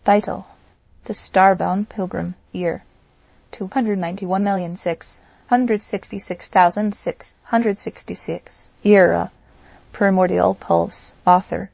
Title: The Starbound Pilgrim. Year: 291,666,666. Era: Primordial Pulse. Author: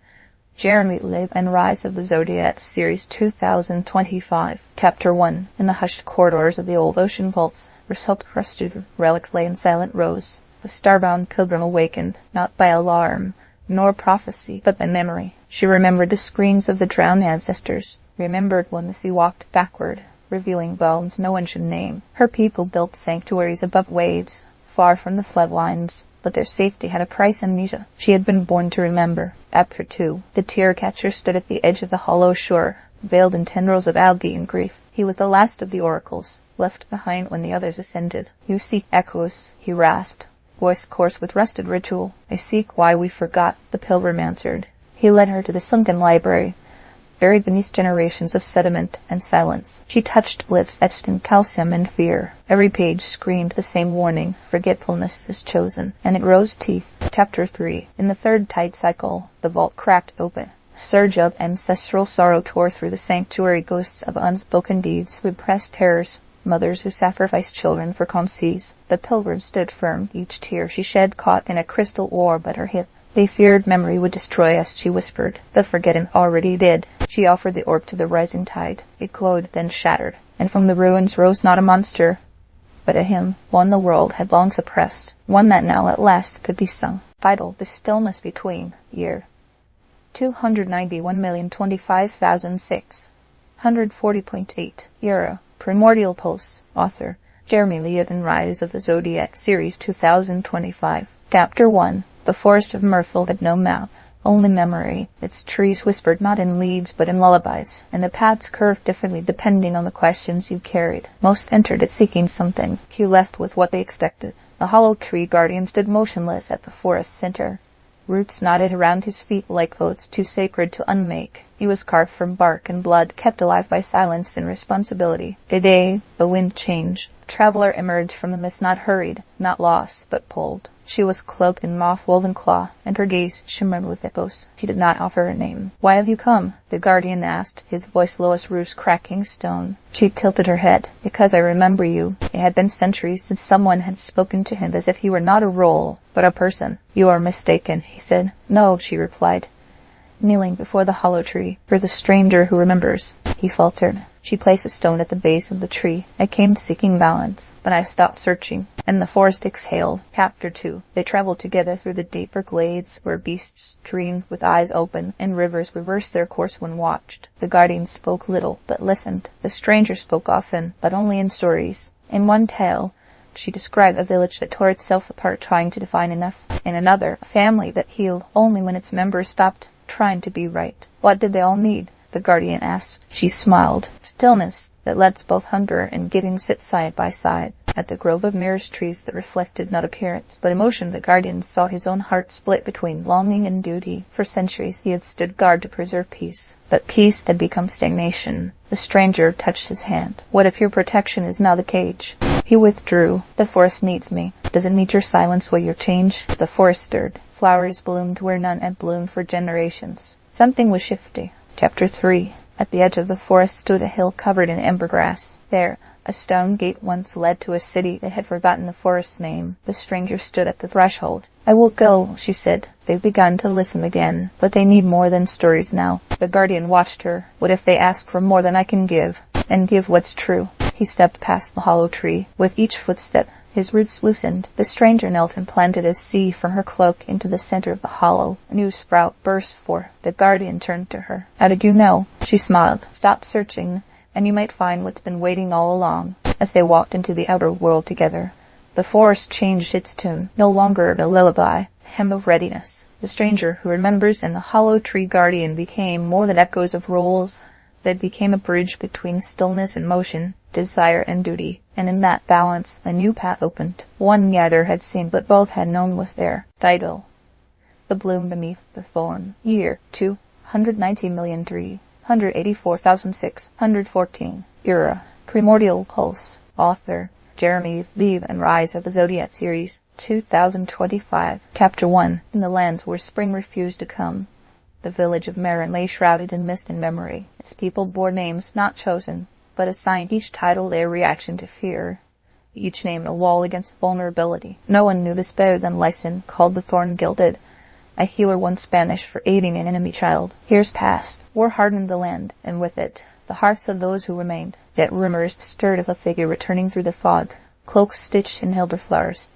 Jeremy Levan. Rise of the Zodiac Series 2025. Chapter 1. In the hushed corridors of the old ocean vaults, where salt-crusted relics lay in silent rows, the starbound pilgrim awakened, not by alarm, nor prophecy, but by memory. She remembered the screams of the drowned ancestors, remembered when the sea walked backward, revealing bones no one should name. Her people built sanctuaries above waves, far from the floodlines, but their safety had a price. Amnesia. She had been born to remember. Chapter 2. The tear-catcher stood at the edge of the hollow shore, veiled in tendrils of algae and grief. He was the last of the oracles, left behind when the others ascended. "You seek echoes," he rasped, voice coarse with rusted ritual. "I seek why we forgot," the pilgrim answered. He led her to the sunken library, buried beneath generations of sediment and silence. She touched lips etched in calcium and fear. Every page screamed the same warning: forgetfulness is chosen. And it rose teeth. Chapter 3. In the third tide cycle, the vault cracked open. A surge of ancestral sorrow tore through the sanctuary, ghosts of unspoken deeds, repressed terrors, mothers who sacrificed children for calm seas. The pilgrim stood firm, each tear she shed caught in a crystal orb at her hip. They feared memory would destroy us, she whispered, but forgetting already did. She offered the orb to the rising tide. It glowed, then shattered, and from the ruins rose not a monster, but a hymn, one the world had long suppressed, one that now at last could be sung. Title: The Stillness Between. Year: 291,025,640.8. Era: Primordial Pulse. Author: Jeremy Levan. Rise of the Zodiac Series 2025. Chapter 1. The forest of Myrtle had no map, only memory. Its trees whispered not in leaves but in lullabies, and the paths curved differently depending on the questions you carried. Most entered it seeking something. Few left with what they expected. The hollow tree guardian stood motionless at the forest's center. Roots knotted around his feet like oaths too sacred to unmake. He was carved from bark and blood, kept alive by silence and responsibility. Today, the wind changed. The traveler emerged from the mist, not hurried, not lost, but pulled. She was cloaked in moth-woven cloth, and her gaze shimmered with echoes. She did not offer a name. "Why have you come?" the guardian asked, his voice low as roof's cracking stone. She tilted her head. "Because I remember you." It had been centuries since someone had spoken to him as if he were not a role, but a person. "You are mistaken," he said. "No," she replied, kneeling before the hollow tree. "For the stranger who remembers," he faltered. She placed a stone at the base of the tree. "I came seeking balance, but I stopped searching." And the forest exhaled. Chapter 2. They traveled together through the deeper glades, where beasts screamed with eyes open, and rivers reversed their course when watched. The guardian spoke little, but listened. The stranger spoke often, but only in stories. In one tale, she described a village that tore itself apart trying to define enough. In another, a family that healed only when its members stopped trying to be right. What did they all need? The guardian asked. She smiled. Stillness that lets both hunger and giving sit side by side. At the grove of mirrors trees that reflected not appearance, but emotion, the guardian saw his own heart split between longing and duty. For centuries he had stood guard to preserve peace, but peace had become stagnation. The stranger touched his hand. "What if your protection is now the cage?" He withdrew. "The forest needs me. Does it need your silence while your change?" The forest stirred. Flowers bloomed where none had bloomed for generations. Something was shifty. Chapter 3. At the edge of the forest stood a hill covered in ember grass. There, a stone gate once led to a city that had forgotten the forest's name. The stranger stood at the threshold. "I will go," she said. They've begun to listen again, but they need more than stories now. The guardian watched her. "What if they ask for more than I can give? And give what's true?" He stepped past the hollow tree. With each footstep, his roots loosened. The stranger knelt and planted a seed from her cloak into the center of the hollow. A new sprout burst forth. The guardian turned to her. "How did you know?" She smiled. "Stop searching, and you might find what's been waiting all along." As they walked into the outer world together, the forest changed its tune. No longer a lullaby, a hymn of readiness. The stranger who remembers and the hollow tree guardian became more than echoes of roles. They became a bridge between stillness and motion, desire and duty. And in that balance, a new path opened. One neither had seen, but both had known was there. Title: The Bloom Beneath the Thorn. Year: 290,384,614. Era: Primordial Pulse. Author: Jeremy Levan. Rise of the Zodiac Series 2025. Chapter 1. In the lands where spring refused to come, The village of Marin lay shrouded in mist and memory. Its people bore names not chosen, but assigned, each title their reaction to fear, each name a wall against vulnerability. No one knew this better than Lyson, called the Thorn-Gilded, a healer once Spanish for aiding an enemy child. Years passed. War hardened the land, and with it, the hearts of those who remained. Yet rumors stirred of a figure returning through the fog, cloak stitched in elderflowers,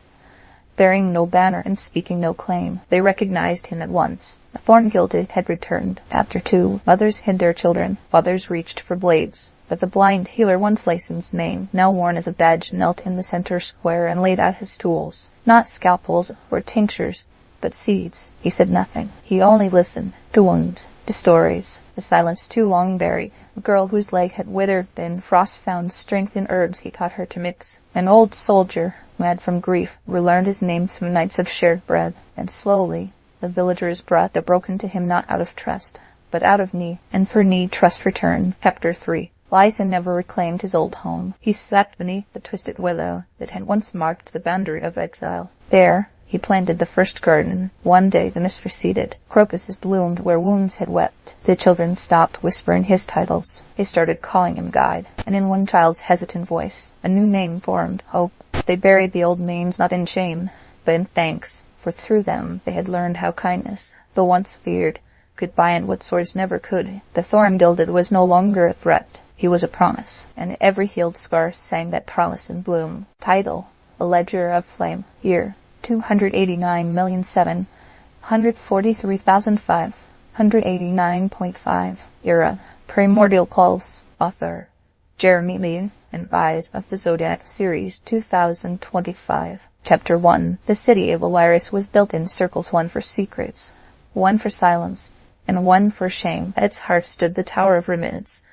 bearing no banner and speaking no claim. They recognized him at once. The Thorn-Gilded had returned. Chapter 2. Mothers hid their children. Fathers reached for blades. But the blind healer, once Lyson's name, now worn as a badge, knelt in the center square and laid out his tools. Not scalpels or tinctures, but seeds. He said nothing. He only listened. To wounds, to stories. The silence too long buried. A girl whose leg had withered, then frost found strength in herbs he taught her to mix. An old soldier, mad from grief, relearned his name through nights of shared bread. And slowly, the villagers brought the broken to him, not out of trust, but out of need. And for need, trust returned. Chapter 3. Lyson never reclaimed his old home. He slept beneath the twisted willow that had once marked the boundary of exile. There, he planted the first garden. One day the mist receded. Crocuses bloomed where wounds had wept. The children stopped whispering his titles. They started calling him guide. And in one child's hesitant voice, a new name formed, Hope. They buried the old names not in shame, but in thanks, for through them they had learned how kindness, though once feared, could bind what swords never could. The Thorn-Gilded was no longer a threat. He was a promise, and every healed scar sang that promise in bloom. Title, a ledger of flame. Year, 289,743,589.5. Era, Primordial Pulse. Author, Jeremy Levan, and Eyes of the Zodiac Series 2025. Chapter 1. The city of Illyris was built in circles, one for secrets, one for silence, and one for shame. At its heart stood the Tower of Remittance,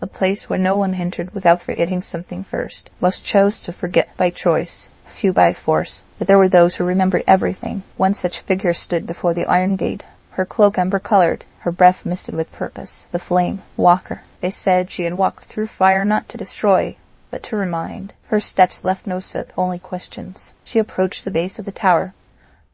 a place where no one entered without forgetting something first. Most chose to forget by choice, few by force, but there were those who remembered everything. One such figure stood before the iron gate, her cloak amber-colored, her breath misted with purpose. The flame, Walker. They said she had walked through fire not to destroy, but to remind. Her steps left no soot, only questions. She approached the base of the tower.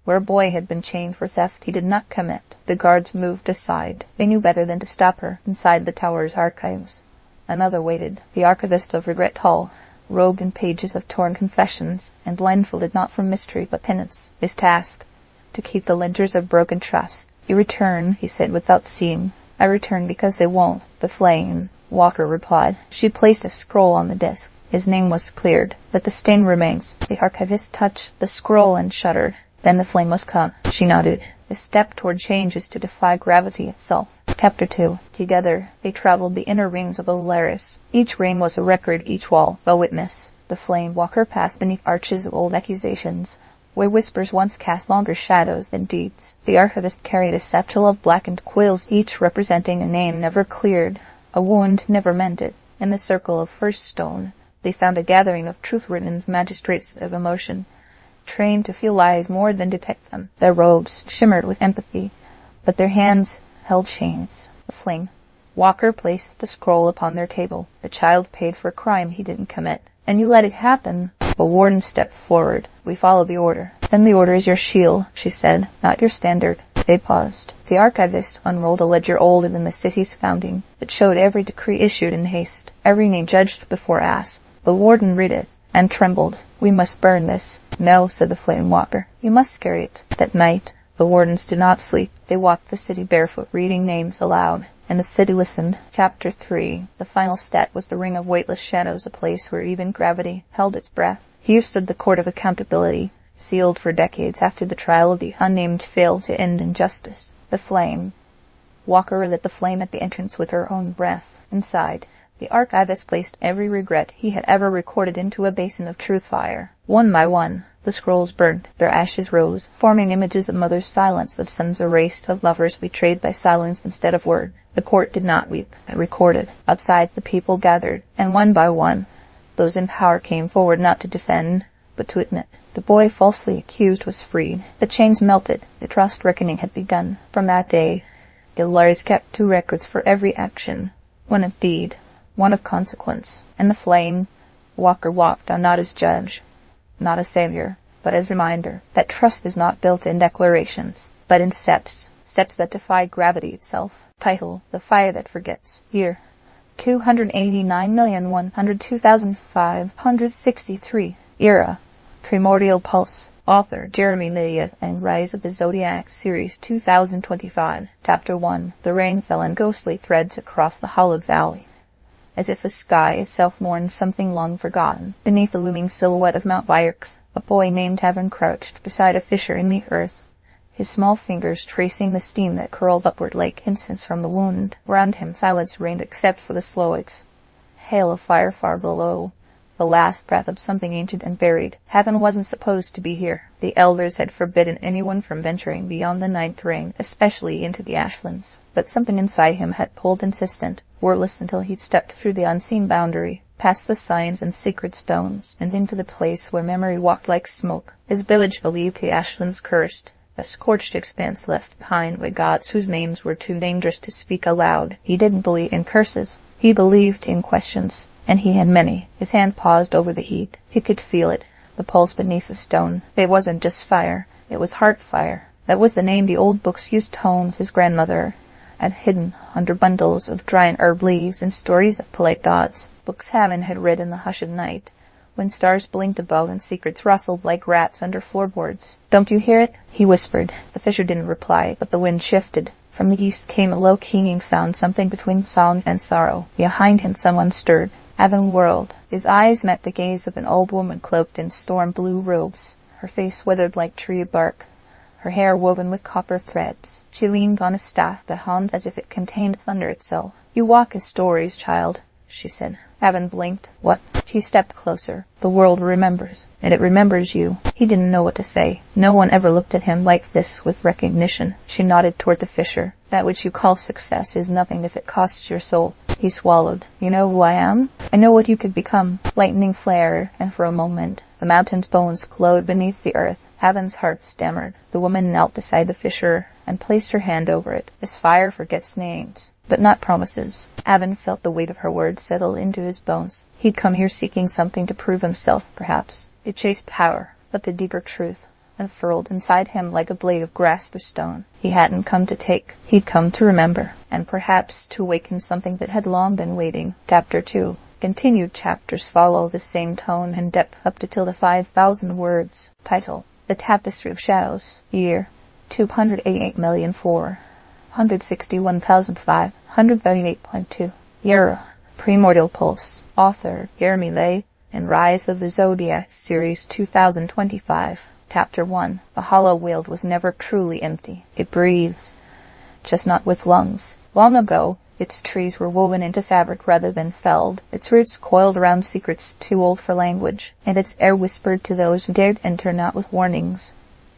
Where a boy had been chained for theft he did not commit. The guards moved aside. They knew better than to stop her. Inside the tower's archives, another waited, the archivist of Regret Hall, robed in pages of torn confessions, and blindfolded not from mystery but penance. His task, to keep the ledgers of broken trust. You return, he said without seeing. I return because they won't. The flame, Walker replied. She placed a scroll on the desk. His name was cleared, but the stain remains. The archivist touched the scroll and shuddered. Then the flame must come. She nodded. The step toward change is to defy gravity itself. Chapter 2. Together they traveled the inner rings of Illyris. Each ring was a record, each wall a witness. The flame Walker passed beneath arches of old accusations, where whispers once cast longer shadows than deeds. The archivist carried a satchel of blackened quills, each representing a name never cleared, a wound never mended. In the circle of first stone they found a gathering of truth-written magistrates of emotion, trained to feel lies more than detect them. Their robes shimmered with empathy, but their hands held chains. The flame Walker placed the scroll upon their table. The child paid for a crime he didn't commit. And you let it happen? The warden stepped forward. We follow the order. Then the order is your shield, she said, not your standard. They paused. The archivist unrolled a ledger older than the city's founding. It showed every decree issued in haste, every name judged before asked. The warden read it, and trembled. We must burn this. No, said the flame Walker. You must carry it. That night, the wardens did not sleep. They walked the city barefoot, reading names aloud. And the city listened. Chapter 3. The final stat was the ring of weightless shadows, a place where even gravity held its breath. Here stood the court of accountability, sealed for decades after the trial of the unnamed failed to end in justice. The flame. Walker lit the flame at the entrance with her own breath. Inside, the archivist placed every regret he had ever recorded into a basin of truth fire. One by one, the scrolls burned. Their ashes rose, forming images of mothers' silence, of sons erased, of lovers betrayed by silence instead of word. The court did not weep. It recorded. Outside, the people gathered, and one by one, those in power came forward not to defend, but to admit. The boy falsely accused was freed. The chains melted. The trust reckoning had begun. From that day, Illyris kept 2 records for every action, one of deed, one of consequence. And the flame Walker walked on not as judge, not as savior, but as reminder that trust is not built in declarations, but in steps Steps that defy gravity itself. Title: The Fire That Forgets. Year: 289,102,563. Era: Primordial Pulse. Author: Jeremy Levan. Rise of the Zodiac Series 2025. Chapter 1. The rain fell in ghostly threads across the hollowed valley, as if the sky itself mourned something long forgotten. Beneath the looming silhouette of Mount Vierx, a boy named Evan crouched beside a fissure in the earth, his small fingers tracing the steam that curled upward like incense from the wound. Around him silence reigned except for the slow hail of fire far below, the last breath of something ancient and buried. Evan wasn't supposed to be here. The elders had forbidden anyone from venturing beyond the ninth ring, especially into the ashlands. But something inside him had pulled insistent, wordless until he'd stepped through the unseen boundary, past the signs and sacred stones, and into the place where memory walked like smoke. His village believed the ashlands cursed, a scorched expanse left behind by gods whose names were too dangerous to speak aloud. He didn't believe in curses. He believed in questions, and he had many. His hand paused over the heat. He could feel it, the pulse beneath the stone. It wasn't just fire, it was heart fire. That was the name the old books used tomes his grandmother had hidden under bundles of dry and herb leaves and stories of polite gods. Books Evan had read in the hush of night, when stars blinked above and secrets rustled like rats under floorboards. "Don't you hear it?" he whispered. The fisher didn't reply, but the wind shifted. From the east came a low keening sound, something between song and sorrow. Behind him someone stirred. Evan whirled. His eyes met the gaze of an old woman cloaked in storm-blue robes, her face withered like tree bark, her hair woven with copper threads. She leaned on a staff that hummed as if it contained thunder itself. "You walk as stories, child," she said. Evan blinked. "What?" She stepped closer. "The world remembers, and it remembers you." He didn't know what to say. No one ever looked at him like this with recognition. She nodded toward the fisher. "That which you call success is nothing if it costs your soul." He swallowed. "You know who I am? I know what you could become." Lightning flared, and for a moment the mountain's bones glowed beneath the earth. Evan's heart stammered. The woman knelt beside the fisher and placed her hand over it. As fire forgets names, but not promises. Evan felt the weight of her words settle into his bones. He'd come here seeking something to prove himself, perhaps. It chased power, but the deeper truth unfurled inside him like a blade of grass or stone. He hadn't come to take. He'd come to remember, and perhaps to awaken something that had long been waiting. Chapter 2. Continued chapters follow the same tone and depth up to till the 5,000 words. Title: The Tapestry of Shadows. Year: 288,461,538.2. Era: Primordial Pulse. Author: Jeremy Levan. Rise of the Zodiac Series 2025. Chapter 1. The hollow weald was never truly empty. It breathed, just not with lungs. Long ago, its trees were woven into fabric rather than felled, its roots coiled around secrets too old for language, and its air whispered to those who dared enter not with warnings,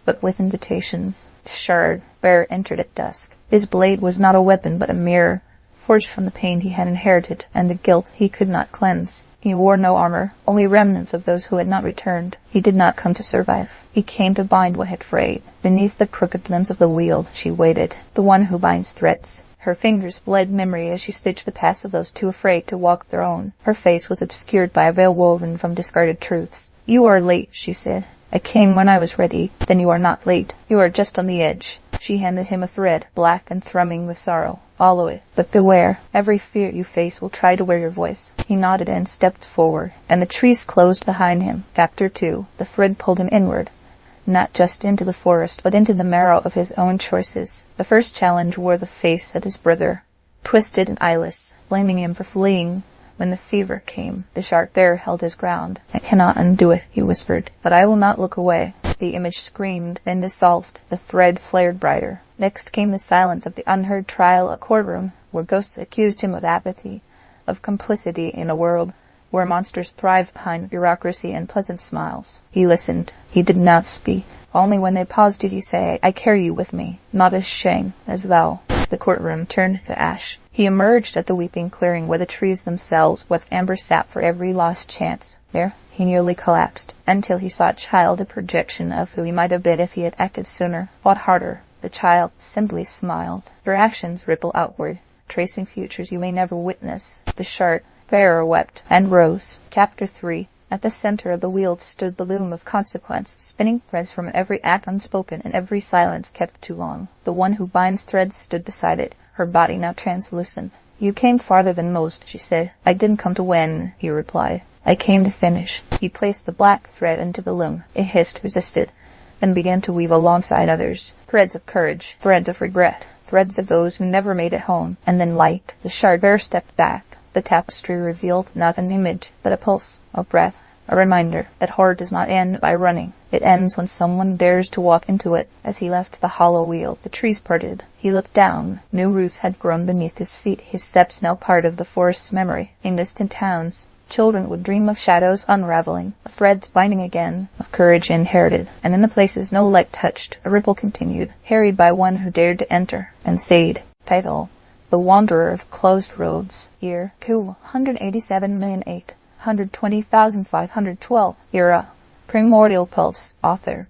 but with invitations. Shard Bear entered at dusk. His blade was not a weapon but a mirror, forged from the pain he had inherited and the guilt he could not cleanse. He wore no armor, only remnants of those who had not returned. He did not come to survive. He came to bind what had frayed. Beneath the crooked lens of the weald, she waited, the one who binds threats. Her fingers bled memory as she stitched the paths of those too afraid to walk their own. Her face was obscured by a veil woven from discarded truths. "You are late," she said. "I came when I was ready." "Then you are not late. You are just on the edge." She handed him a thread, black and thrumming with sorrow. "Follow it. But beware. Every fear you face will try to wear your voice." He nodded and stepped forward, and the trees closed behind him. Chapter 2. The thread pulled him inward, not just into the forest, but into the marrow of his own choices. The first challenge wore the face of his brother, twisted and eyeless, blaming him for fleeing when the fever came. The sharp bear held his ground. "I cannot undo it," he whispered, "but I will not look away." The image screamed, then dissolved. The thread flared brighter. Next came the silence of the unheard trial, a courtroom where ghosts accused him of apathy, of complicity in a world where monsters thrived behind bureaucracy and pleasant smiles. He listened. He did not speak. Only when they paused did he say, "I carry you with me, not as shame, as thou." The courtroom turned to ash. He emerged at the weeping clearing where the trees themselves with amber sap for every lost chance. There he nearly collapsed, until he saw a child, a projection of who he might have been if he had acted sooner, fought harder. The child simply smiled. Your actions ripple outward, tracing futures you may never witness. The sharp bearer wept and rose. Chapter 3. At the center of the wheel stood the loom of consequence, spinning threads from every act unspoken and every silence kept too long. The one who binds threads stood beside it, her body now translucent. "You came farther than most," she said. "I didn't come to win," he replied. "I came to finish." He placed the black thread into the loom. It hissed, resisted, then began to weave alongside others. Threads of courage, threads of regret, threads of those who never made it home. And then light. The shark bear stepped back. The tapestry revealed not an image, but a pulse, a breath, a reminder that horror does not end by running. It ends when someone dares to walk into it. As he left the hollow wheel, the trees parted. He looked down. New roots had grown beneath his feet, his steps now part of the forest's memory. In distant towns, children would dream of shadows unraveling, of threads binding again, of courage inherited. And in the places no light touched, a ripple continued, harried by one who dared to enter, and stayed. Title: The Wanderer of Closed Roads. Year: 187,820,512. Era: Primordial Pulse. Author: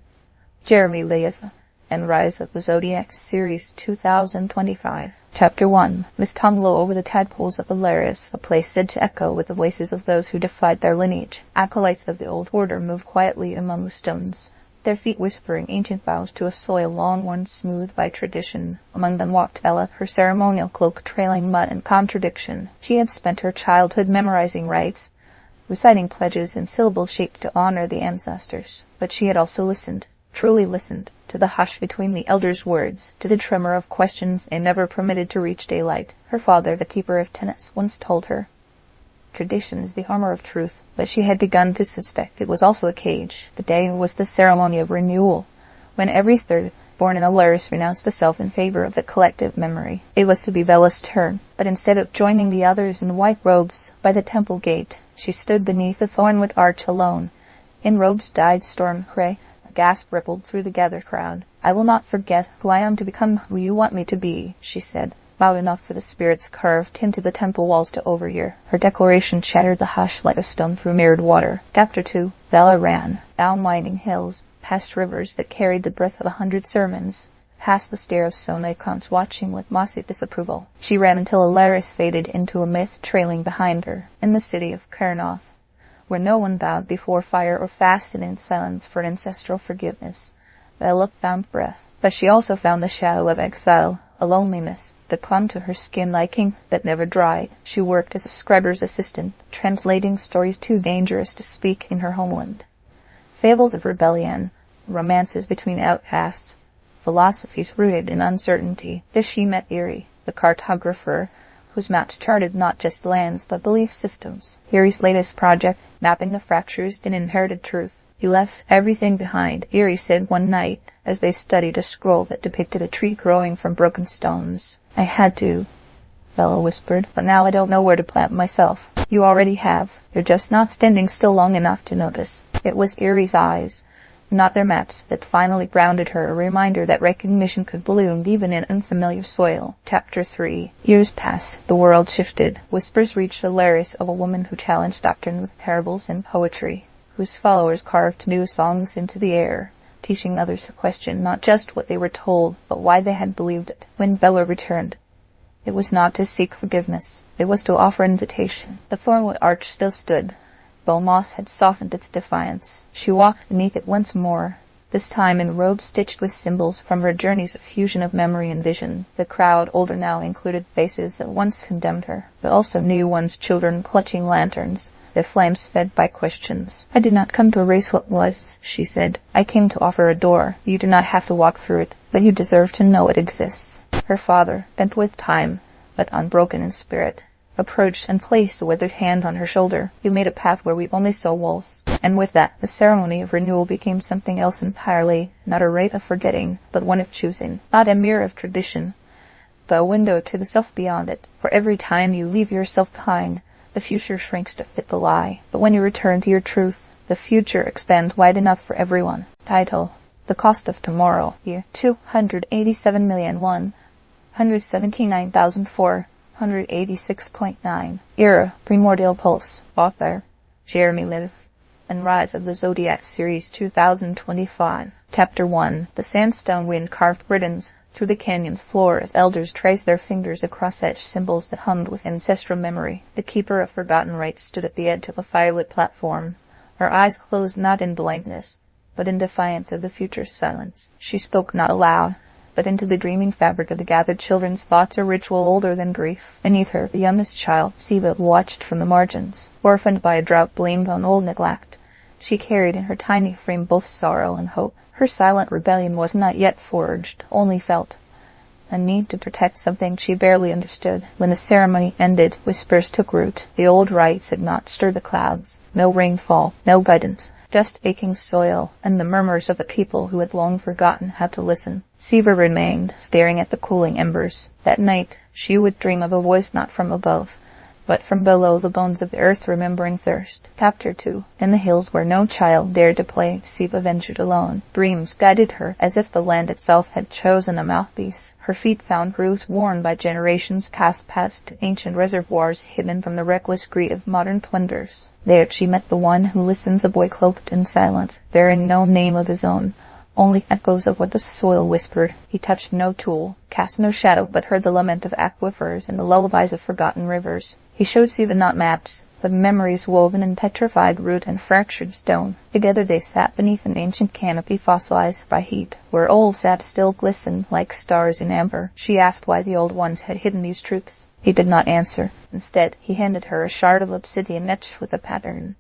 Jeremy Levan. And Rise of the Zodiac Series 2025. Chapter 1. Mist hung low over the tadpoles of Valerius, a place said to echo with the voices of those who defied their lineage. Acolytes of the old order moved quietly among the stones, their feet whispering ancient vows to a soil long worn smooth by tradition. Among them walked Ella, her ceremonial cloak trailing mud and contradiction. She had spent her childhood memorizing rites, reciting pledges in syllables shaped to honor the ancestors. But she had also listened, truly listened, to the hush between the elders' words, to the tremor of questions they never permitted to reach daylight. Her father, the keeper of tenets, once told her, "Tradition is the armor of truth," but she had begun to suspect it was also a cage. The day was the ceremony of renewal, when every third born in Alaris renounced the self in favor of the collective memory. It was to be Bella's turn, but instead of joining the others in white robes by the temple gate, she stood beneath the thornwood arch alone. In robes dyed storm gray, a gasp rippled through the gathered crowd. "I will not forget who I am to become who you want me to be," she said, loud enough for the spirits carved into the temple walls to overhear. Her declaration shattered the hush like a stone through mirrored water. Chapter 2. Bella ran, down winding hills, past rivers that carried the breath of 100 sermons, past the stare of some icons watching with mossy disapproval. She ran until Alaris faded into a myth trailing behind her, in the city of Karnoth, where no one bowed before fire or fasted in silence for ancestral forgiveness. Bella found breath, but she also found the shadow of exile, a loneliness that clung to her skin like ink that never dried. She worked as a scriber's assistant, translating stories too dangerous to speak in her homeland. Fables of rebellion, romances between outcasts, philosophies rooted in uncertainty. This she met Erie, the cartographer, whose maps charted not just lands but belief systems. Erie's latest project, mapping the fractures in inherited truth. "You left everything behind," Erie said one night as they studied a scroll that depicted a tree growing from broken stones. "I had to," Bella whispered, "but now I don't know where to plant myself." "You already have. You're just not standing still long enough to notice." It was Erie's eyes, not their maps, that finally grounded her, a reminder that recognition could bloom even in unfamiliar soil. Chapter 3. Years passed. The world shifted. Whispers reached Alaris of a woman who challenged doctrine with parables and poetry, whose followers carved new songs into the air, teaching others to question not just what they were told, but why they had believed it. When Bella returned, it was not to seek forgiveness. It was to offer invitation. The thornwood arch still stood. Though moss had softened its defiance, she walked beneath it once more, this time in robes stitched with symbols from her journeys of fusion of memory and vision. The crowd, older now, included faces that once condemned her, but also new ones, children clutching lanterns, their flames fed by questions. "I did not come to erase what was," she said. "I came to offer a door. You do not have to walk through it, but you deserve to know it exists." Her father, bent with time, but unbroken in spirit, approached and placed a withered hand on her shoulder. "You made a path where we only saw walls." And with that, the ceremony of renewal became something else entirely, not a rite of forgetting, but one of choosing, not a mirror of tradition, but a window to the self beyond it. For every time you leave yourself behind, the future shrinks to fit the lie. But when you return to your truth, the future expands wide enough for everyone. Title: The Cost of Tomorrow. Year: 287,179,486.9. Era: Primordial Pulse. Author: Jeremy Levan. And Rise of the Zodiac Series 2025. Chapter 1. The sandstone wind carved ribbons through the canyon's floor as elders traced their fingers across etched symbols that hummed with ancestral memory. The keeper of forgotten rites stood at the edge of a firelit platform, Her eyes closed not in blindness, but in defiance of the future silence. She spoke not aloud, but into the dreaming fabric of the gathered children's thoughts, a ritual older than grief. Beneath her, the youngest child, Siva, watched from the margins, orphaned by a drought, blamed on old neglect. She carried in her tiny frame both sorrow and hope. Her silent rebellion was not yet forged, only felt. A need to protect something she barely understood. When the ceremony ended, whispers took root. The old rites had not stirred the clouds. No rainfall, no guidance. Just aching soil, and the murmurs of the people who had long forgotten how to listen. Siva remained, staring at the cooling embers. That night she would dream of a voice not from above, but from below the bones of the earth, remembering thirst. Chapter 2. In the hills where no child dared to play, Siva ventured alone. Dreams guided her, as if the land itself had chosen a mouthpiece. Her feet found grooves worn by generations, cast past ancient reservoirs hidden from the reckless greed of modern plunders. There she met the one who listens, a boy cloaked in silence, bearing no name of his own, only echoes of what the soil whispered. He touched no tool, cast no shadow, but heard the lament of aquifers and the lullabies of forgotten rivers. He showed Siva not maps, but memories woven in petrified root and fractured stone. Together they sat beneath an ancient canopy fossilized by heat, where old sap still glistened like stars in amber. She asked why the old ones had hidden these truths. He did not answer. Instead, he handed her a shard of obsidian etched with a pattern.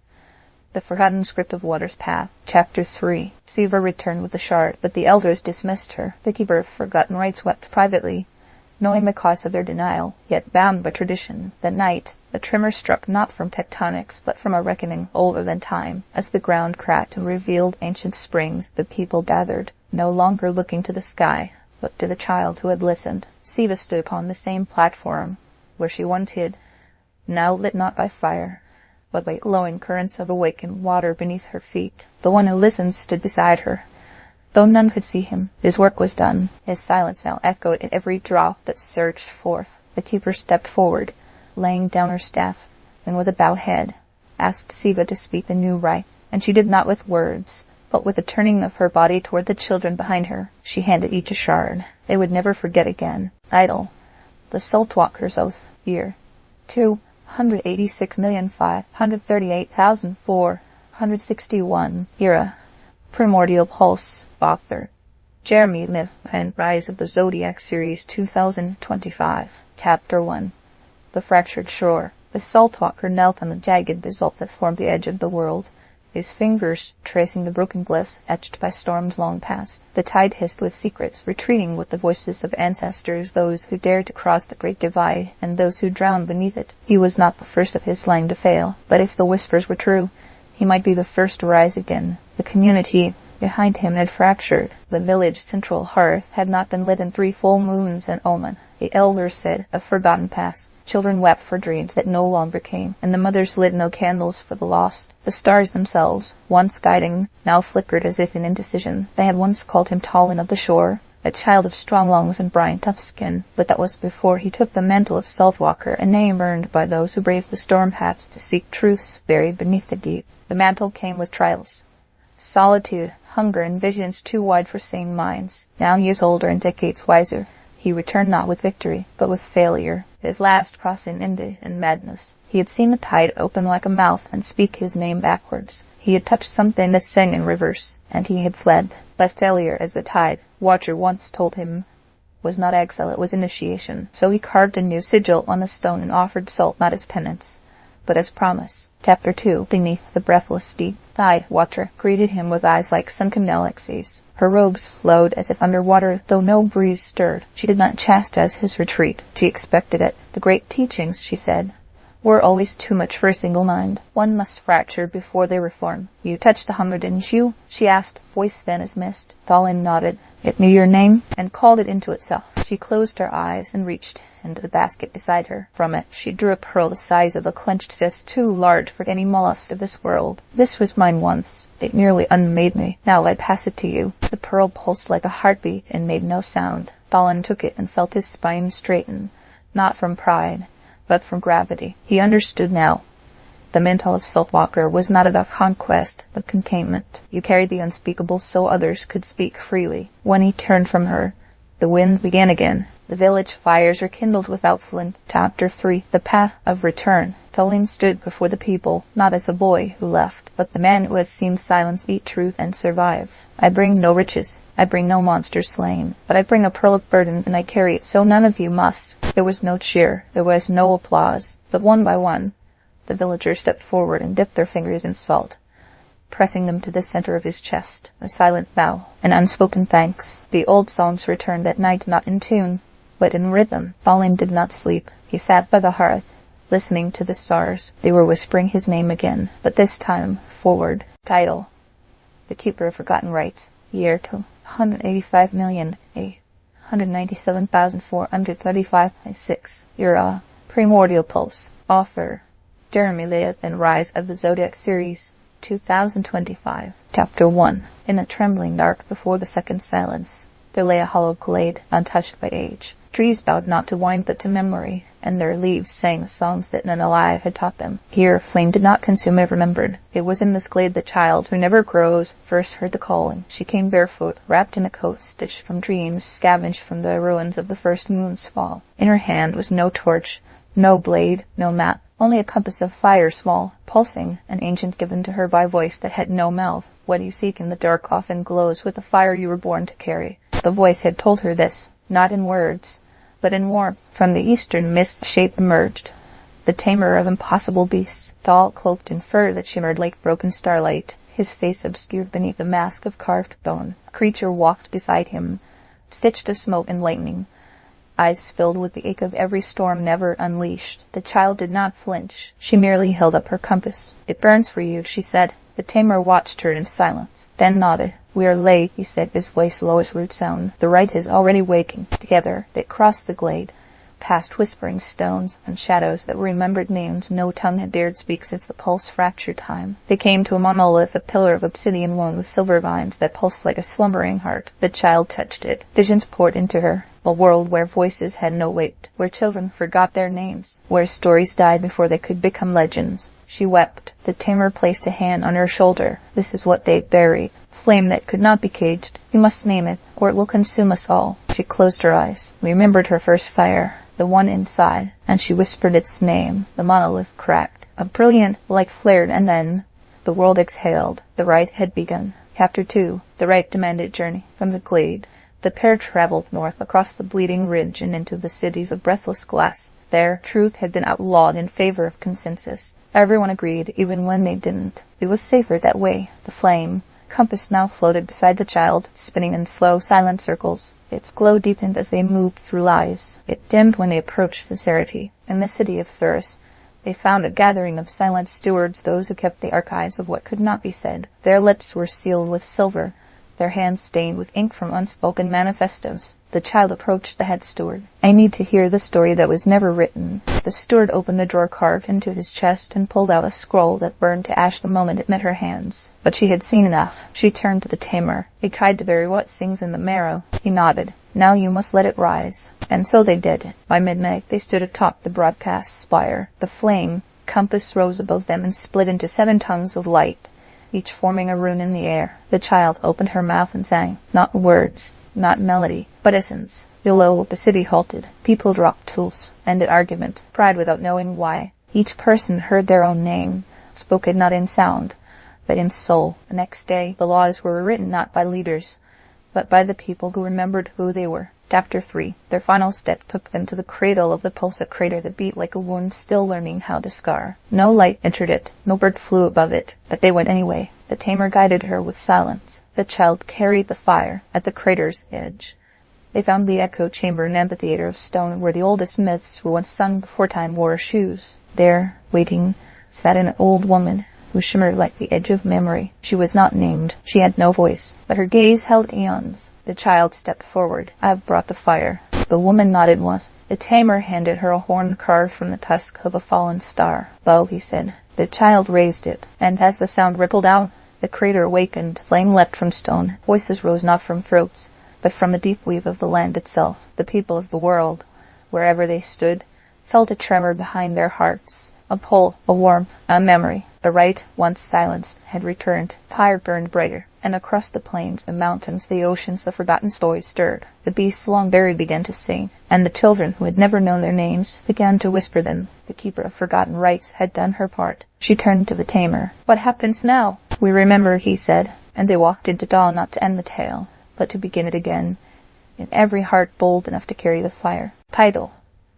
The Forgotten Script of Water's Path. Chapter 3. Siva returned with the shard, but the elders dismissed her. The keeper of forgotten rites wept privately, knowing the cause of their denial, yet bound by tradition. That night, a tremor struck not from tectonics, but from a reckoning older than time. As the ground cracked and revealed ancient springs, the people gathered, no longer looking to the sky, but to the child who had listened. Siva stood upon the same platform, where she once hid, now lit not by fire, but by glowing currents of awakened water beneath her feet. The one who listened stood beside her. Though none could see him, his work was done. His silence now echoed in every drop that surged forth. The keeper stepped forward, laying down her staff, and with a bowed head, asked Siva to speak the new rite. And she did not with words, but with a turning of her body toward the children behind her. She handed each a shard. They would never forget again. Idle. The Saltwalker's Oath. Year. 286,538,461. Era. Primordial Pulse. Author Jeremy Levan. Rise of the Zodiac Series 2025. Chapter 1. The Fractured Shore. The Saltwalker knelt on the jagged basalt that formed the edge of the world, his fingers tracing the broken glyphs etched by storms long past. The tide hissed with secrets, retreating with the voices of ancestors, those who dared to cross the great divide, and those who drowned beneath it. He was not the first of his line to fail, but if the whispers were true, he might be the first to rise again. The community behind him had fractured. The village's central hearth had not been lit in 3 full moons an omen. The elders said, a forgotten past. Children wept for dreams that no longer came, and the mothers lit no candles for the lost. The stars themselves, once guiding, now flickered as if in indecision. They had once called him Tallin of the Shore, a child of strong lungs and brine tough skin, but that was before he took the mantle of Saltwalker, a name earned by those who braved the storm paths to seek truths buried beneath the deep. The mantle came with trials. Solitude, hunger, and visions too wide for sane minds. Now years older and decades wiser, he returned not with victory, but with failure. His last crossing ended in madness. He had seen the tide open like a mouth and speak his name backwards. He had touched something that sang in rivers, and he had fled. Left failure as the tide, Watcher once told him, was not exile, it was initiation. So he carved a new sigil on the stone and offered salt not as penance, but as promise. Chapter 2. Beneath the breathless deep, Tide Watcher greeted him with eyes like sunken galaxies. Her robes flowed as if under water, though no breeze stirred. She did not chastise his retreat. She expected it. The great teachings, she said, were always too much for a single mind. One must fracture before they reform. You touched the hunger, didn't you? She asked, voice thin as mist. Tallin nodded. It knew your name, and called it into itself. She closed her eyes and reached into the basket beside her. From it, she drew a pearl the size of a clenched fist, too large for any mollusk of this world. This was mine once. It nearly unmade me. Now I pass it to you. The pearl pulsed like a heartbeat and made no sound. Tallin took it and felt his spine straighten, not from pride, but from gravity. He understood now. The mantle of Saltwalker was not about conquest, but containment. You carried the unspeakable so others could speak freely. When he turned from her, the wind began again, The village fires are kindled without flint. Chapter 3. The Path of Return. Tolin stood before the people, not as a boy who left, but the man who had seen silence eat truth and survive. I bring no riches, I bring no monster slain, but I bring a pearl of burden, and I carry it, so none of you must. There was no cheer, there was no applause, but one by one, the villagers stepped forward and dipped their fingers in salt, pressing them to the center of his chest, a silent vow, an unspoken thanks. The old songs returned that night, not in tune, but in rhythm. Tolin did not sleep. He sat by the hearth, listening to the stars. They were whispering his name again, but this time forward. Title: The Keeper of Forgotten Rights. Year to 185,197,435.6. Era: Primordial Pulse. Author: Jeremy Levan. Rise of the Zodiac series, 2025. Chapter 1. In the trembling dark before the second silence, there lay a hollow glade, untouched by age. Trees bowed not to wine but to memory, and their leaves sang songs that none alive had taught them. Here flame did not consume ever remembered. It was in this glade the child, who never grows, first heard the calling. She came barefoot, wrapped in a coat stitched from dreams, scavenged from the ruins of the first moon's fall. In her hand was no torch, no blade, no map, only a compass of fire small, pulsing, an ancient given to her by voice that had no mouth. What you seek in the dark often glows with the fire you were born to carry. The voice had told her this, not in words, but in warmth. From the eastern mist a shape emerged, the tamer of impossible beasts, tall, cloaked in fur that shimmered like broken starlight, his face obscured beneath a mask of carved bone. A creature walked beside him, stitched of smoke and lightning, eyes filled with the ache of every storm never unleashed. The child did not flinch. She merely held up her compass. "It burns for you," she said. The tamer watched her in silence, then nodded. "We are late," he said, his voice low as root sound. "The right is already waking." Together they crossed the glade, past whispering stones and shadows that remembered names no tongue had dared speak since the pulse fractured time. They came to a monolith, a pillar of obsidian woven with silver vines that pulsed like a slumbering heart. The child touched it. Visions poured into her. A world where voices had no weight, where children forgot their names, where stories died before they could become legends. She wept. The tamer placed a hand on her shoulder. "This is what they buried. Flame that could not be caged. You must name it, or it will consume us all." She closed her eyes, remembered her first fire, the one inside, and she whispered its name. The monolith cracked. A brilliant light flared, and then the world exhaled. The rite had begun. Chapter 2. The rite demanded journey. From the glade, the pair traveled north across the bleeding ridge and into the cities of breathless glass. There, truth had been outlawed in favor of consensus. Everyone agreed, even when they didn't. It was safer that way. The flame compass now floated beside the child, spinning in slow, silent circles. Its glow deepened as they moved through lies. It dimmed when they approached sincerity. In the city of Thurs, they found a gathering of silent stewards, those who kept the archives of what could not be said. Their lips were sealed with silver, their hands stained with ink from unspoken manifestos. The child approached the head steward. "I need to hear the story that was never written." The steward opened a drawer carved into his chest and pulled out a scroll that burned to ash the moment it met her hands. But she had seen enough. She turned to the tamer. "They tried to bury what sings in the marrow." He nodded. "Now you must let it rise." And so they did. By midnight they stood atop the broadcast spire. The flame compass rose above them and split into 7 tongues of light, each forming a rune in the air. The child opened her mouth and sang, not words, not melody, but essence. Below, the city halted. People dropped tools, ended argument, cried without knowing why. Each person heard their own name, spoken not in sound, but in soul. The next day, the laws were written not by leaders, but by the people who remembered who they were. Chapter 3. Their final step took them to the cradle of the Pulsar crater that beat like a wound still learning how to scar. No light entered it, no bird flew above it, but they went anyway. The tamer guided her with silence. The child carried the fire. At the crater's edge, they found the echo chamber, an amphitheater of stone where the oldest myths were once sung before time wore shoes. There, waiting, sat an old woman who shimmered like the edge of memory. She was not named. She had no voice, but her gaze held eons. The child stepped forward. "I have brought the fire." The woman nodded once. The tamer handed her a horn carved from the tusk of a fallen star. "Lo," he said. The child raised it, and as the sound rippled out, the crater awakened. Flame leapt from stone. Voices rose not from throats, but from a deep weave of the land itself. The people of the world, wherever they stood, felt a tremor behind their hearts. A pull, a warmth, a memory. The rite, once silenced, had returned. Fire burned brighter, and across the plains, the mountains, the oceans, the forgotten stories stirred. The beasts long buried began to sing, and the children, who had never known their names, began to whisper them. The keeper of forgotten rites had done her part. She turned to the tamer. "What happens now?" "We remember," he said, and they walked into dawn, not to end the tale, but to begin it again, in every heart bold enough to carry the fire. Title: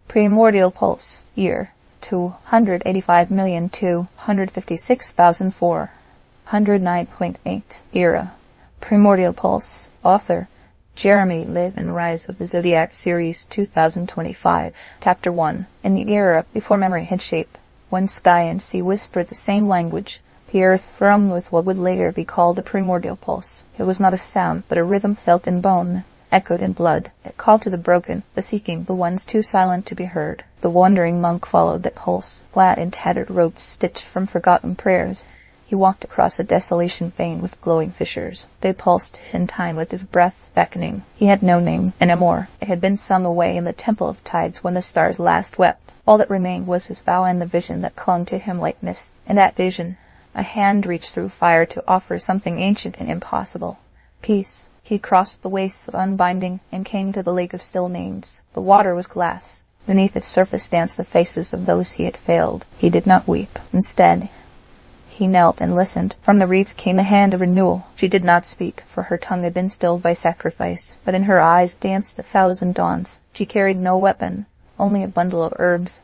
Primordial Pulse. Year: 285,256,409.8. Era: Primordial Pulse. Author: Jeremy Levan. Rise of the Zodiac Series 2025. Chapter 1. In the era before memory had shape, when sky and sea whispered the same language, the earth thrummed with what would later be called the primordial pulse. It was not a sound, but a rhythm felt in bone, echoed in blood. It called to the broken, the seeking, the ones too silent to be heard. The wandering monk followed that pulse, clad in tattered robes stitched from forgotten prayers. He walked across a desolation veined with glowing fissures. They pulsed in time with his breath beckoning. He had no name anymore. It had been sung away in the temple of tides when the stars last wept. All that remained was his vow and the vision that clung to him like mist. In that vision, a hand reached through fire to offer something ancient and impossible. Peace. He crossed the wastes of unbinding and came to the lake of still names. The water was glass. Beneath its surface danced the faces of those he had failed. He did not weep. Instead, he knelt and listened. From the reeds came the hand of renewal. She did not speak, for her tongue had been stilled by sacrifice, but in her eyes danced 1,000 dawns. She carried no weapon, only a bundle of herbs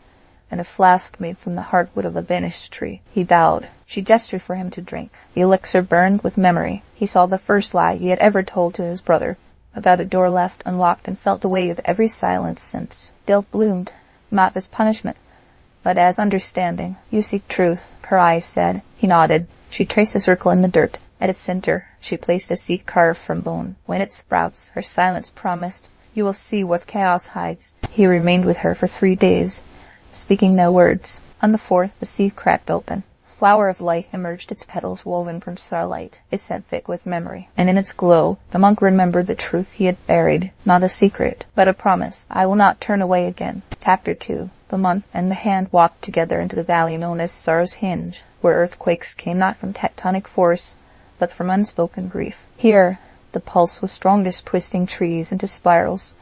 and a flask made from the heartwood of a vanished tree. He bowed. She gestured for him to drink. The elixir burned with memory. He saw the first lie he had ever told to his brother, about a door left unlocked, and felt the weight of every silence since. Guilt bloomed, not as punishment, but as understanding. "You seek truth," her eyes said. He nodded. She traced a circle in the dirt. At its center, she placed a seed carved from bone. "When it sprouts," her silence promised, "you will see what chaos hides." He remained with her for 3 days, speaking no words. On the 4th, the seed cracked open. A flower of light emerged, its petals woven from starlight. It set thick with memory, and in its glow, the monk remembered the truth he had buried. Not a secret, but a promise. "I will not turn away again." Chapter 2. The monk and the hand walked together into the valley known as Sorrow's Hinge, where earthquakes came not from tectonic force, but from unspoken grief. Here, the pulse was strongest, twisting trees into spirals,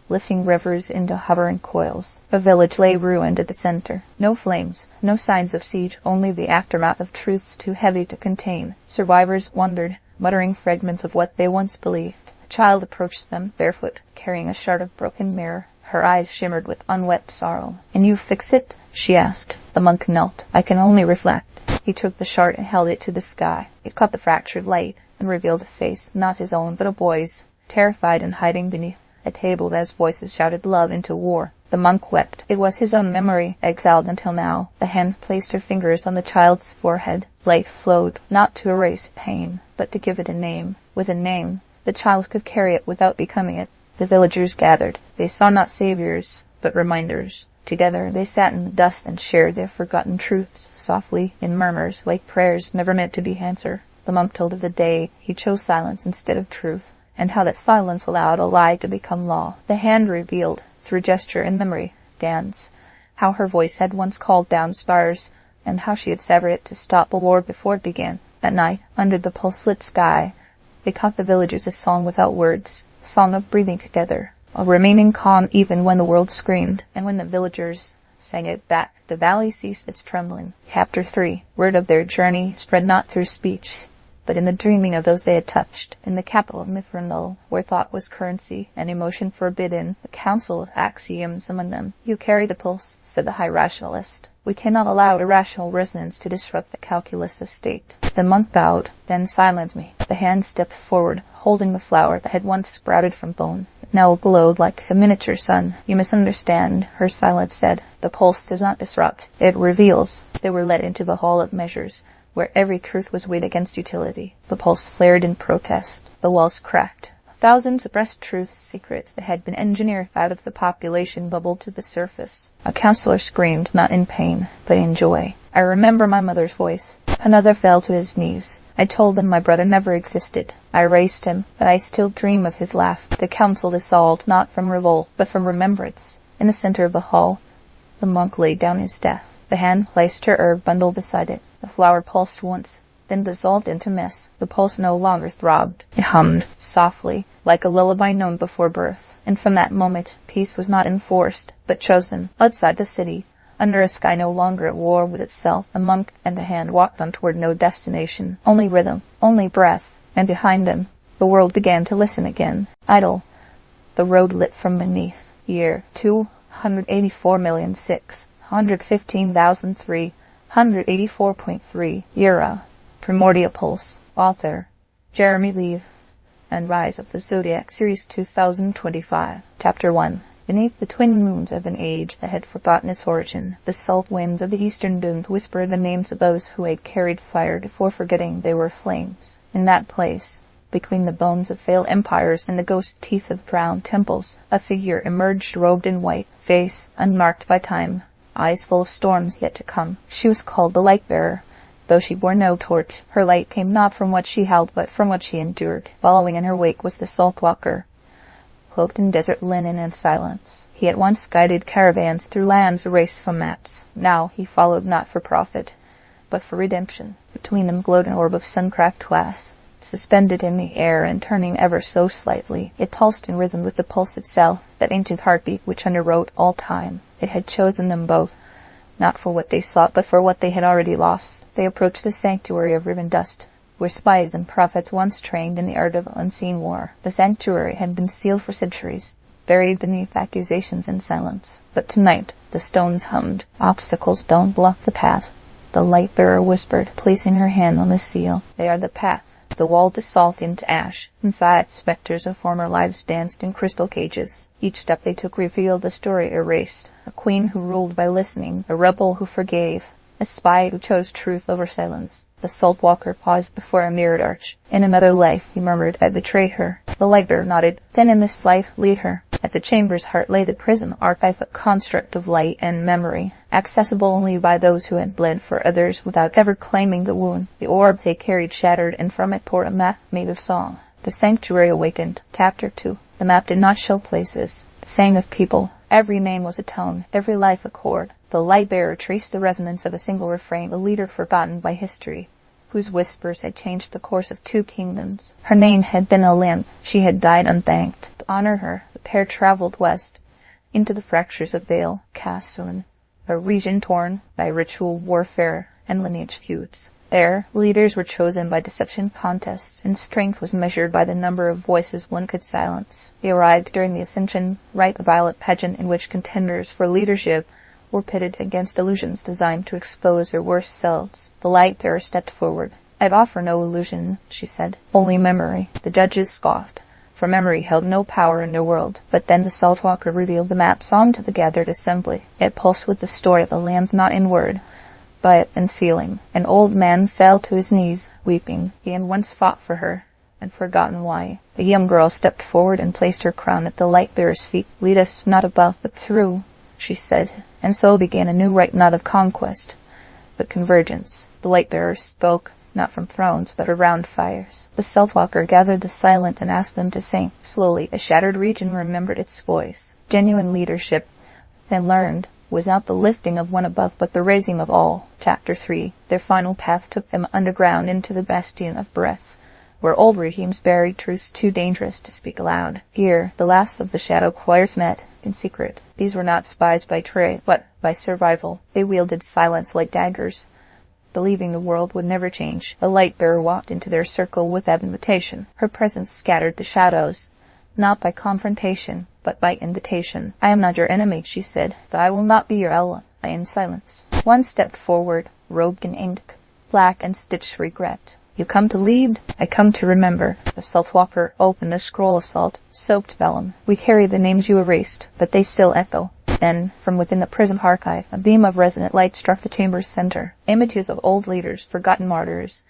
lifting rivers into hovering coils. A village lay ruined at the center. No flames, no signs of siege, only the aftermath of truths too heavy to contain. Survivors wondered, muttering fragments of what they once believed. A child approached them, barefoot, carrying a shard of broken mirror. Her eyes shimmered with unwept sorrow. "And you fix it?" she asked. The monk knelt. "I can only reflect." He took the shard and held it to the sky. It caught the fractured light and revealed a face, not his own, but a boy's, terrified and hiding beneath a table as voices shouted love into war. The monk wept. It was his own memory, exiled until now. The hand placed her fingers on the child's forehead. Light flowed, not to erase pain, but to give it a name. With a name, the child could carry it without becoming it. The villagers gathered. They saw not saviors, but reminders. Together they sat in the dust and shared their forgotten truths, softly, in murmurs, like prayers never meant to be answered. The monk told of the day he chose silence instead of truth, and how that silence allowed a lie to become law. The hand revealed, through gesture and memory, dance, how her voice had once called down spires, and how she had severed it to stop a war before it began. At night, under the pulse-lit sky, they taught the villagers a song without words, a song of breathing together, of remaining calm even when the world screamed. And when the villagers sang it back, the valley ceased its trembling. Chapter 3. Word of their journey spread not through speech, but in the dreaming of those they had touched. In the capital of Mithrandol, where thought was currency and emotion forbidden, the council of axioms summoned them. "You carry the pulse," said the high rationalist. "We cannot allow irrational resonance to disrupt the calculus of state." The monk bowed, then silenced me. The hand stepped forward, holding the flower that had once sprouted from bone. It now glowed like a miniature sun. "You misunderstand," her silence said. "The pulse does not disrupt. It reveals." They were led into the hall of measures, where every truth was weighed against utility. The pulse flared in protest. The walls cracked. Thousands of suppressed truths, secrets that had been engineered out of the population bubbled to the surface. A counselor screamed, not in pain, but in joy. I remember my mother's voice. Another fell to his knees. I told them my brother never existed. I raised him, but I still dream of his laugh. The council dissolved, not from revolt, but from remembrance. In the center of the hall, the monk laid down his death. The hand placed her herb bundle beside it. The flower pulsed once, then dissolved into mist. The pulse no longer throbbed. It hummed, softly, like a lullaby known before birth. And from that moment, peace was not enforced, but chosen. Outside the city, under a sky no longer at war with itself, a monk and a hand walked on toward no destination. Only rhythm, only breath. And behind them, the world began to listen again. Idle. The road lit from beneath. Year 284,615,384.3. Era. Primordial Pulse. Author Jeremy Levan. And Rise of the Zodiac Series 2025. Chapter 1. Beneath the twin moons of an age that had forgotten its origin, the salt winds of the eastern dunes whispered the names of those who had carried fire before forgetting they were flames. In that place, between the bones of failed empires and the ghost teeth of drowned temples, a figure emerged robed in white, face unmarked by time, eyes full of storms yet to come. She was called the Light-Bearer. Though she bore no torch, her light came not from what she held but from what she endured. Following in her wake was the Salt Walker, cloaked in desert linen and silence. He at once guided caravans through lands erased from maps. Now he followed not for profit, but for redemption. Between them glowed an orb of sun-cracked glass, suspended in the air and turning ever so slightly. It pulsed in rhythm with the pulse itself, that ancient heartbeat which underwrote all time. It had chosen them both, not for what they sought, but for what they had already lost. They approached the sanctuary of riven dust, where spies and prophets once trained in the art of unseen war. The sanctuary had been sealed for centuries, buried beneath accusations and silence. But tonight, the stones hummed. Obstacles don't block the path, the Light-Bearer whispered, placing her hand on the seal. They are the path. The wall dissolved into ash. Inside, specters of former lives danced in crystal cages. Each step they took revealed a story erased. A queen who ruled by listening, a rebel who forgave, a spy who chose truth over silence. The Salt Walker paused before a mirrored arch. In another life, he murmured, I betrayed her. The Light-Bearer nodded. Then in this life, lead her. At the chamber's heart lay the prism, archive, a construct of light and memory, accessible only by those who had bled for others without ever claiming the wound. The orb they carried shattered, and from it poured a map made of song. The sanctuary awakened. Chapter 2. The map did not show places. It sang of people. Every name was a tone, every life a chord. The Light-Bearer traced the resonance of a single refrain, the leader forgotten by history, whose whispers had changed the course of 2 kingdoms. Her name had been a lamp. She had died unthanked. To honor her, the pair traveled west, into the fractures of Vale, Casson, a region torn by ritual warfare and lineage feuds. There, leaders were chosen by deception contests, and strength was measured by the number of voices one could silence. They arrived during the Ascension Rite, a violet pageant in which contenders for leadership were pitted against illusions designed to expose their worst selves. The Light-Bearer stepped forward. I'd offer no illusion, she said. Only memory. The judges scoffed, for memory held no power in their world. But then the Salt Walker revealed the map song to the gathered assembly. It pulsed with the story of a land not in word, but in feeling. An old man fell to his knees, weeping. He had once fought for her, and forgotten why. A young girl stepped forward and placed her crown at the Light-Bearer's feet. Lead us not above, but through, she said. And so began a new rite, not of conquest, but convergence. The Light-Bearer spoke, not from thrones, but around fires. The Salt Walker gathered the silent and asked them to sing. Slowly, a shattered region remembered its voice. Genuine leadership, they learned, was not the lifting of one above, but the raising of all. Chapter 3. Their final path took them underground into the bastion of breath, where old regimes buried truths too dangerous to speak aloud. Here, the last of the shadow choirs met, in secret. These were not spies by trade, but by survival. They wielded silence like daggers, believing the world would never change. The Light-Bearer walked into their circle without invitation. Her presence scattered the shadows, not by confrontation, but by invitation. I am not your enemy, she said, though I will not be your ally. In silence. One stepped forward, robed in ink, black and stitched regret. You come to lead, I come to remember. The Salt Walker opened a scroll of salt, soaked vellum. We carry the names you erased, but they still echo. Then, from within the prism archive, a beam of resonant light struck the chamber's center. Images of old leaders, forgotten martyrs,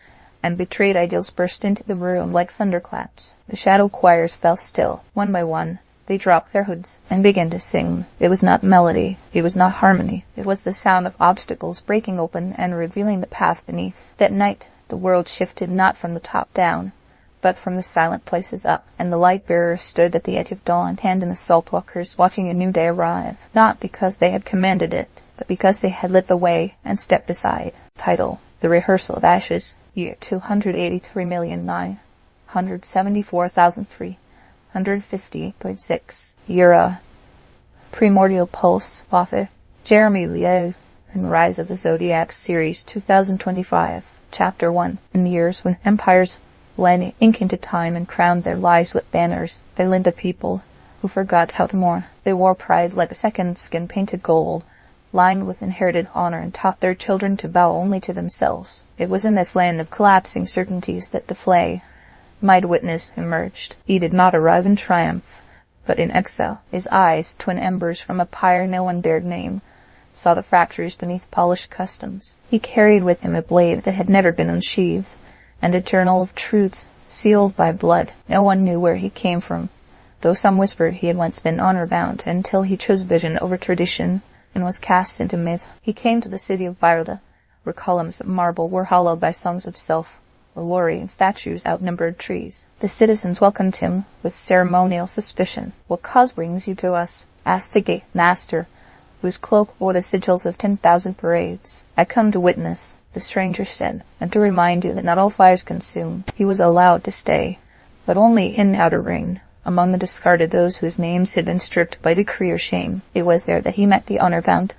and betrayed ideals burst into the room like thunderclaps. The shadow choirs fell still. One by one, they dropped their hoods and began to sing. It was not melody. It was not harmony. It was the sound of obstacles breaking open and revealing the path beneath. That night, the world shifted not from the top down, but from the silent places up, and the Light-Bearer stood at the edge of dawn, hand in the Salt Walkers, watching a new day arrive, not because they had commanded it, but because they had lit the way and stepped aside. Title: The Rehearsal of Ashes. Year 283,974,350.6. Era: Primordial Pulse. Author: Jeremy Levan. Rise of the Zodiac Series 2025. Chapter 1. In the years when empires bled ink into time and crowned their lives with banners, they lived a people who forgot how to mourn. They wore pride like a second skin painted gold, lined with inherited honor, and taught their children to bow only to themselves. It was in this land of collapsing certainties that the Flay might witness emerged. He did not arrive in triumph, but in exile. His eyes, twin embers from a pyre no one dared name, saw the fractures beneath polished customs. He carried with him a blade that had never been unsheathed, and a journal of truths sealed by blood. No one knew where he came from, though some whispered he had once been honor-bound, until he chose vision over tradition and was cast into myth. He came to the city of Virda, where columns of marble were hollowed by songs of self, glory, and statues outnumbered trees. The citizens welcomed him with ceremonial suspicion. "What cause brings you to us?" asked the gate master, whose cloak wore the sigils of 10,000 parades. "I come to witness," the stranger said, "and to remind you that not all fires consume." He was allowed to stay, but only in outer ring, among the discarded, those whose names had been stripped by decree or shame. It was there that he met the honor-bound,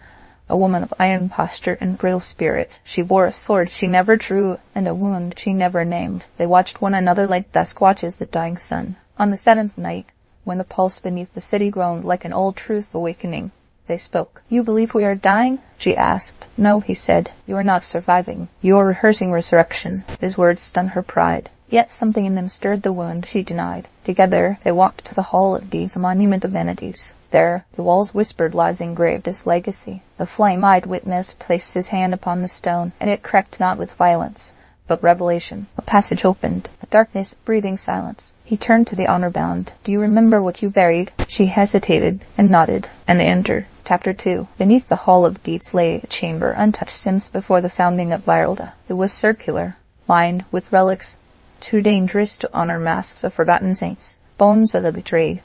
a woman of iron posture and brittle spirit. She bore a sword she never drew and a wound she never named. They watched one another like dusk watches the dying sun. On the 7th night, when the pulse beneath the city groaned like an old truth awakening, they spoke. "You believe we are dying?" she asked. "No," he said. "You are not surviving. You are rehearsing resurrection." His words stunned her pride. Yet something in them stirred the wound she denied. Together they walked to the Hall of Deeds, a monument of vanities. There the walls whispered lies engraved as legacy. The flame-eyed witness placed his hand upon the stone, and it cracked not with violence, but revelation. A passage opened, a darkness breathing silence. He turned to the honor-bound. "Do you remember what you buried?" She hesitated and nodded, and they entered. Chapter 2. Beneath the Hall of Deeds lay a chamber untouched since before the founding of Virda. It was circular, lined with relics too dangerous to honor, masks of forgotten saints, bones of the betrayed,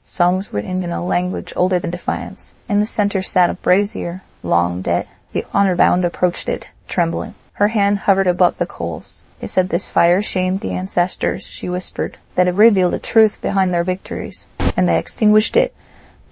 songs written in a language older than defiance. In the center sat a brazier, long dead. The honor-bound approached it, trembling. Her hand hovered above the coals. "It said this fire shamed the ancestors," she whispered, "that it revealed the truth behind their victories, and they extinguished it."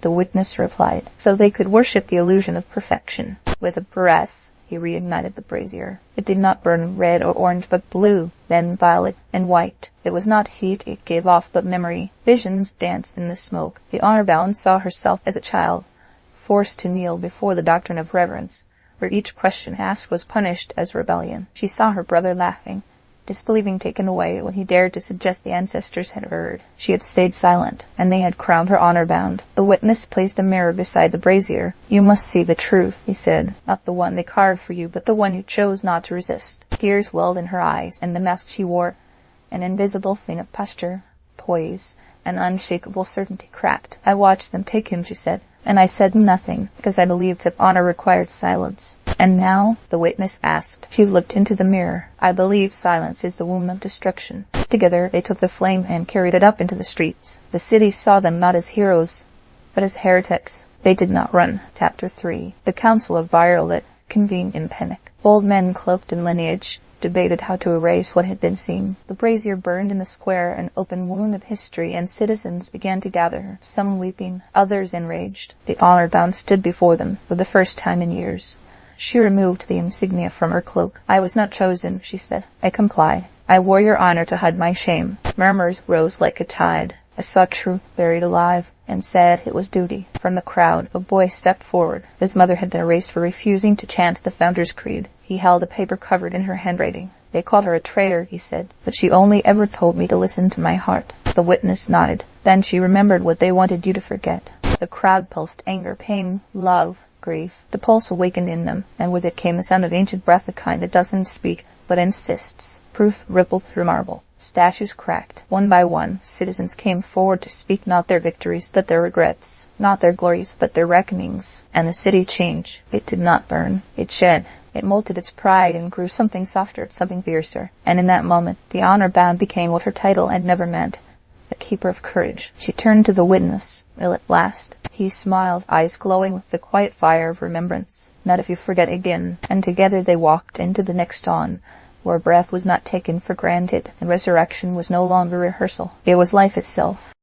The witness replied, "So they could worship the illusion of perfection." With a breath, he reignited the brazier. It did not burn red or orange, but blue, then violet and white. It was not heat it gave off, but memory. Visions danced in the smoke. The honor-bound saw herself as a child, forced to kneel before the doctrine of reverence, where each question asked was punished as rebellion. She saw her brother laughing, disbelieving taken away when he dared to suggest the ancestors had erred. She had stayed silent, and they had crowned her honor-bound. The witness placed a mirror beside the brazier. "You must see the truth," he said. "Not the one they carved for you, but the one you chose not to resist." Tears welled in her eyes, and the mask she wore, an invisible thing of posture, poise, and unshakable certainty, cracked. "I watched them take him," she said, "and I said nothing, because I believed that honor required silence." "And now?" the witness asked. She looked into the mirror. "I believe silence is the womb of destruction." Together they took the flame and carried it up into the streets. The city saw them not as heroes, but as heretics. They did not run. Chapter 3. The Council of Violet convened in panic. Old men cloaked in lineage debated how to erase what had been seen. The brazier burned in the square, an open wound of history, and citizens began to gather, some weeping, others enraged. The honor-bound stood before them for the first time in years. She removed the insignia from her cloak. "I was not chosen," she said. "I complied. I wore your honor to hide my shame." Murmurs rose like a tide. I saw truth buried alive, and said it was duty. From the crowd, a boy stepped forward. His mother had been erased for refusing to chant the Founder's Creed. He held a paper covered in her handwriting. "They called her a traitor," he said, "but she only ever told me to listen to my heart." The witness nodded. Then she remembered what they wanted you to forget. The crowd pulsed anger, pain, love, grief. The pulse awakened in them, and with it came the sound of ancient breath, the kind that doesn't speak, but insists. Proof rippled through marble. Statues cracked. One by one, citizens came forward to speak not their victories, but their regrets. Not their glories, but their reckonings. And the city changed. It did not burn. It shed. It molted its pride and grew something softer, something fiercer. And in that moment, the honor-bound became what her title had never meant. The keeper of courage. She turned to the witness. Will it last? He smiled, eyes glowing with the quiet fire of remembrance. not if you forget again." And together they walked into the next dawn, where breath was not taken for granted, and resurrection was no longer rehearsal. It was life itself.